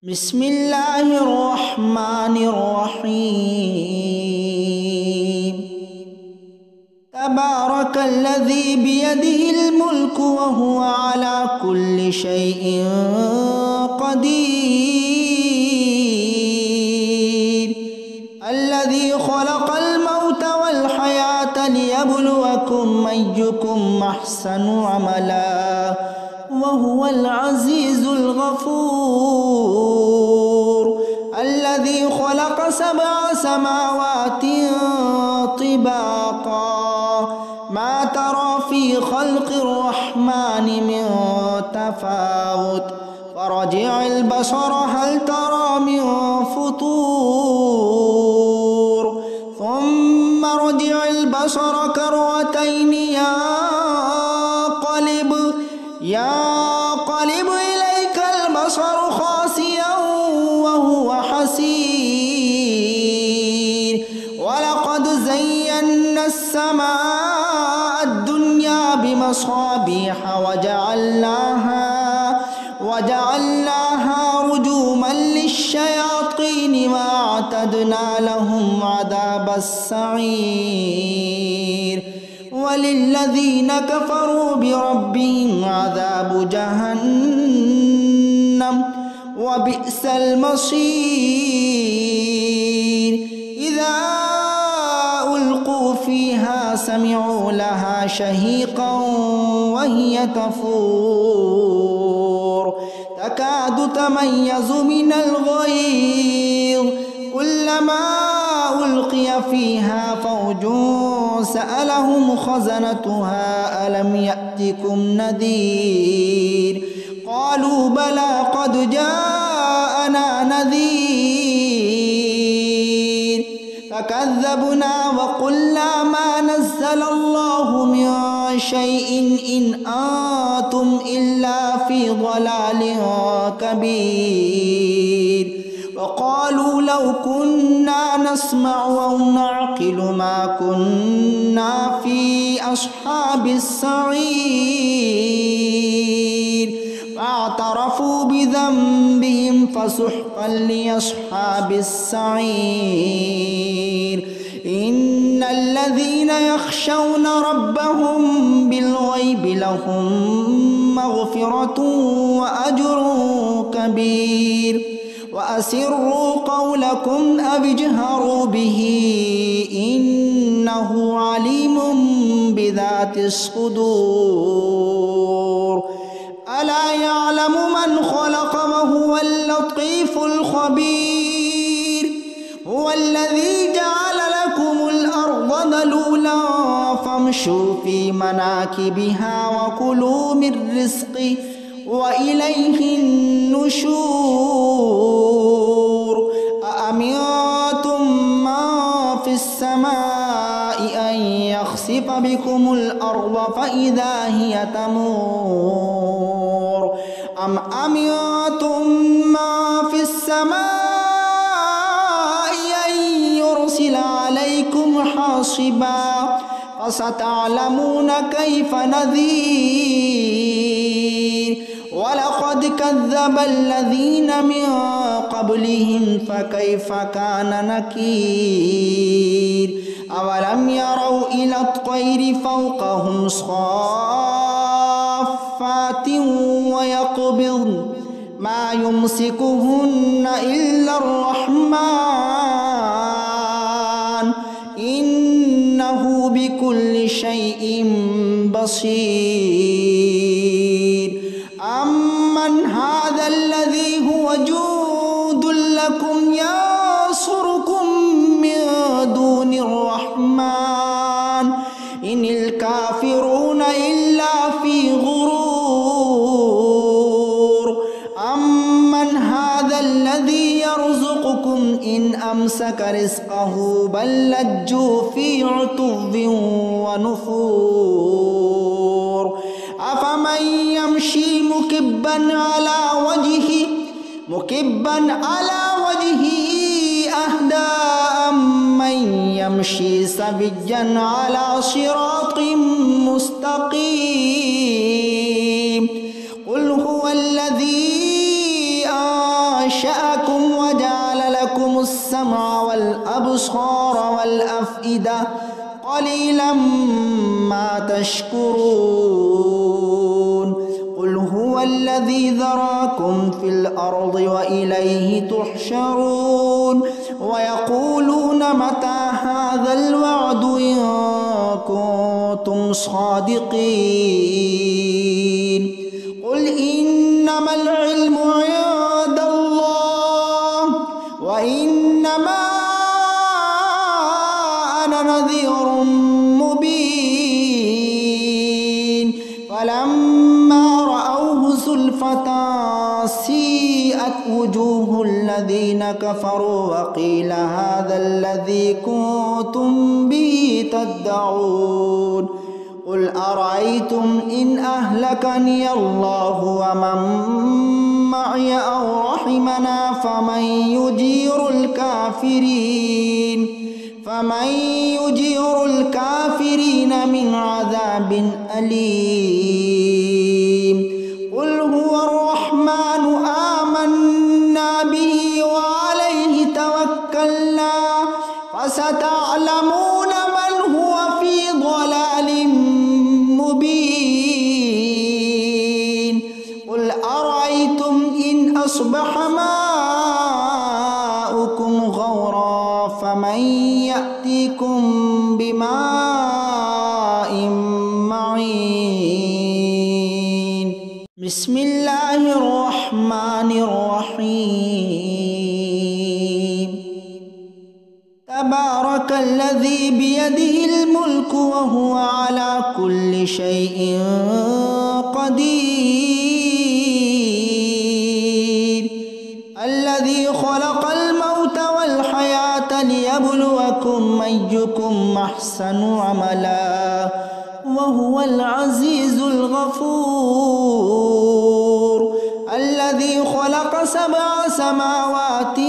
بسم الله الرحمن الرحيم تبارك الذي بيده الملك وهو على كل شيء قدير الذي خلق الموت والحياة ليبلوكم أيكم أحسن عملا وهو العزيز الغفور الذي خلق 7 سماوات طباقا ما ترى في خلق الرحمن من تفاوت فرجع البصر هل ترى من فطور ثم رجع البصر كرتين ينقلب إليك البصر خاسئا وهو حسير ولقد زينا السماء الدنيا بمصابيح وجعلناها رجوما للشياطين وأعتدنا لهم عذاب السعير وللذين كفروا بربهم عذاب جهنم وبئس المصير إذا ألقوا فيها سمعوا لها شهيقا وهي تفور تكاد تميز من الغيظ كلما ألقي فيها فوج سألهم خزنتها ألم يأتكم نذير قالوا بلى قد جاءنا نذير فكذبنا وقلنا ما نزل الله من شيء إن أنتم إلا في ضلال كبير وقالوا لو كنا نسمع أو نعقل ما كنا في أصحاب السعير فاعترفوا بذنبهم فسحقا لأصحاب السعير إن الذين يخشون ربهم بالغيب لهم مغفرة وأجر كبير وأسروا قولكم أو اجهروا به إنه عليم بذات الصدور ألا يعلم من خلق وهو اللطيف الخبير هو الذي جعل لكم الأرض ذلولا فامشوا في مناكبها وكلوا من رزقه وإليه النشور أأمنتم من في السماء أن يخسف بكم الأرض فإذا هي تمور أم أمنتم من في السماء أن يرسل عليكم حاصبا فستعلمون كيف نذير ولقد كذب الذين من قبلهم فكيف كان نكير أولم يروا إلى الطير فوقهم صافات ويقبضن ما يمسكهن إلا الرحمن إنه بكل شيء بصير أمن هذا الذي هو جند لكم ينصركم من دون الرحمن إن الكافرون إلا في غرور أمن هذا الذي يرزقكم إن أمسك رزقه بل لجوا في عتو ونفور أفمن يمشي مكبا على وجهه أهدى أمن يمشي سويا على صراط مستقيم قل هو الذي أنشأكم وجعل لكم السمع والأبصار والأفئدة قليلا ما تشكرون قل هو الذي ذراكم في الأرض وإليه تحشرون ويقولون متى هذا الوعد إن كنتم صادقين قل إنما العلم عند الله وإنما أنا نذير مبين فلما رأوه زلفة سيئت وجوه الذين كفروا وقيل هذا الذي كنتم به تدعون قل أرأيتم إن أهلكني الله ومن معي أو رحمنا فمن يجير الكافرين من عذاب أليم قل هو الرحمن آمنا به وعليه توكلنا فستعلمون من هو في ضلال مبين قل أرأيتم إن أصبح ماؤكم غورا فمن يأتيكم بماء معين بسم الله الرحمن الرحيم تبارك الذي بيده الملك وهو على كل شيء قدير الذي خلق الموت والحياة ليبلوكم أيكم أحسن عملا وهو العزيز الغفور الذي خلق 7 سماوات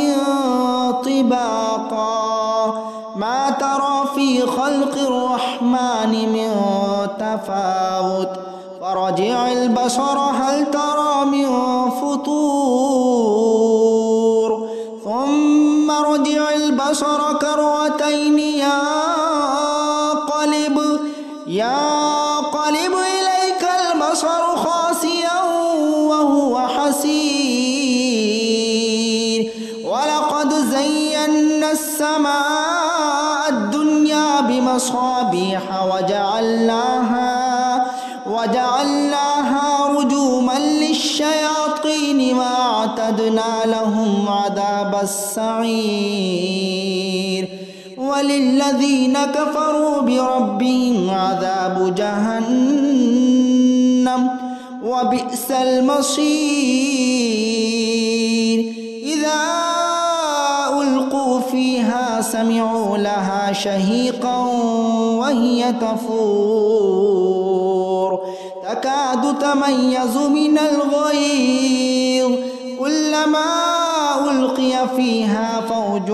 طباقا ما ترى في خلق الرحمن من تفاوت فرجع البصر هل ترى من فطور ثم رجع البصر كرتين ينقلب إليك البصر خاسئا وهو حسير ولقد زينا السماء الدنيا بمصابيح وجعلناها رجوما للشياطين وأعتدنا لهم عذاب السعير وللذين كفروا بربهم عذاب جهنم وبئس المصير إذا ألقوا فيها سمعوا لها شهيقا وهي تفور تكاد تميز من الغيظ كلما ألقي فيها فوج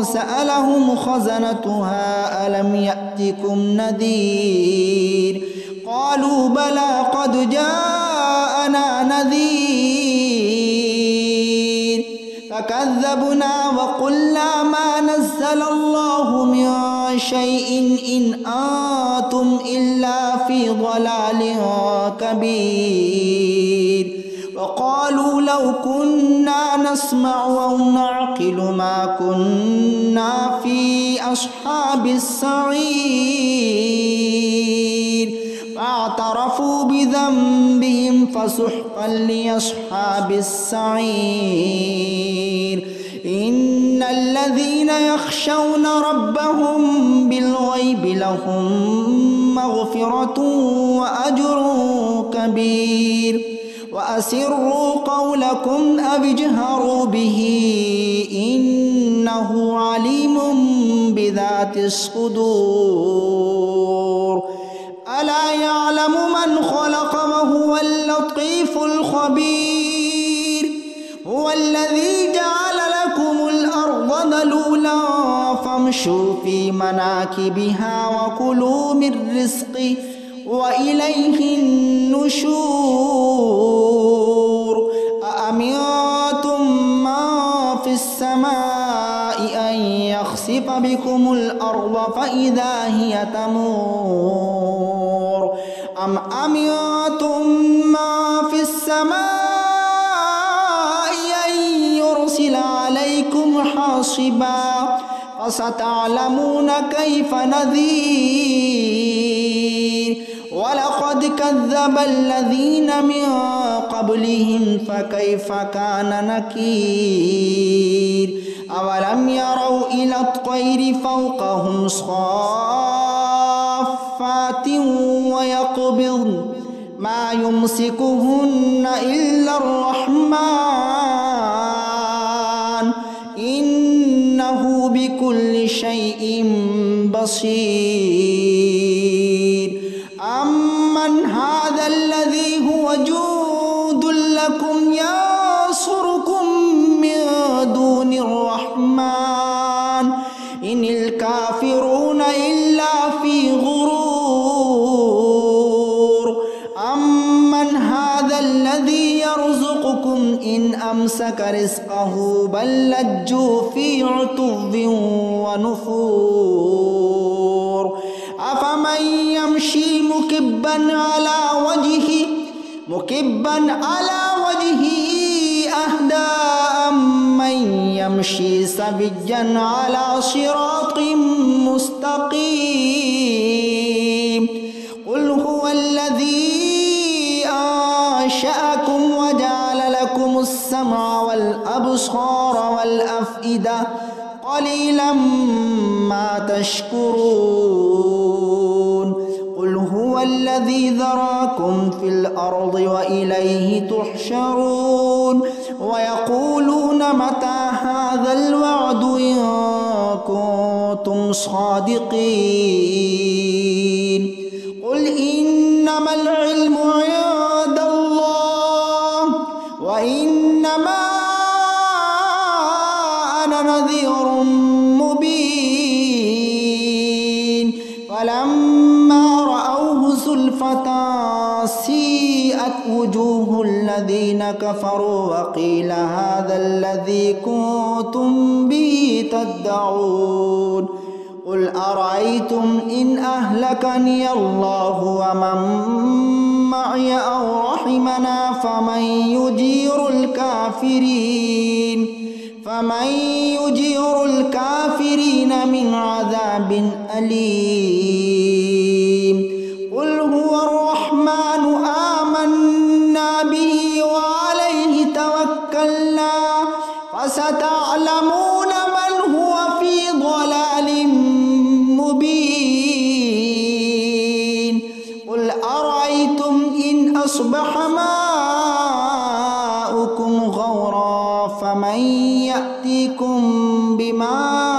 سألهم خزنتها ألم يأتكم نذير قالوا بلى قد جاءنا نذير فكذبنا وقلنا ما نزل الله من شيء إن أنتم إلا في ضلال كبير وقالوا لو كنا نسمع أو نعقل ما كنا في أصحاب السعير فاعترفوا بذنبهم فسحقا لأصحاب السعير إن الذين يخشون ربهم بالغيب لهم مغفرة وأجر كبير وأسروا قولكم أو اجهروا به إنه عليم بذات الصدور ألا يعلم من خلق وهو اللطيف الخبير هو الذي جعل لكم الأرض ذلولا فامشوا في مناكبها وكلوا من رزقه وإليه النشور أأمنتم من السماء أن يخسف بكم الأرض فإذا هي تمور أم أمنتم ما في السماء أن يرسل عليكم حاصبا فستعلمون كيف نذير ولقد كذب الذين من قبلهم فكيف كان نكير أولم يروا إلى الطير فوقهم صافات ويقبضن ما يمسكهن إلا الرحمن إنه بكل شيء بصير أمن هذا الذي هو جند لكم ينصركم من دون الرحمن إن الكافرون إلا في غرور أمن هذا الذي يرزقكم إن أمسك رزقه بل لجوا في عتو ونفور أفمن يمشي مكبا على وجهه أهدى أمن يمشي سويا على صراط مستقيم قل هو الذي أنشأكم وجعل لكم السمع والأبصار والأفئدة قليلا ما تشكرون قل هو الذي ذراكم في الأرض وإليه تحشرون ويقولون متى هذا الوعد إن كنتم صادقين قل إنما العلم عند الله وإنما أنا نذير مبين فلما رأوه زلفة سيئت وجوه الذين كفروا وقيل هذا الذي كنتم به تدعون قل أرأيتم إن أهلكني الله ومن معي أو رحمنا فمن يجير الكافرين من عذاب أليم قل هو الرحمن آمنا به وعليه توكلنا فستعلمون من هو في ضلال مبين قل أرأيتم إن أصبح ماؤكم غورا فمن يأتيكم بماء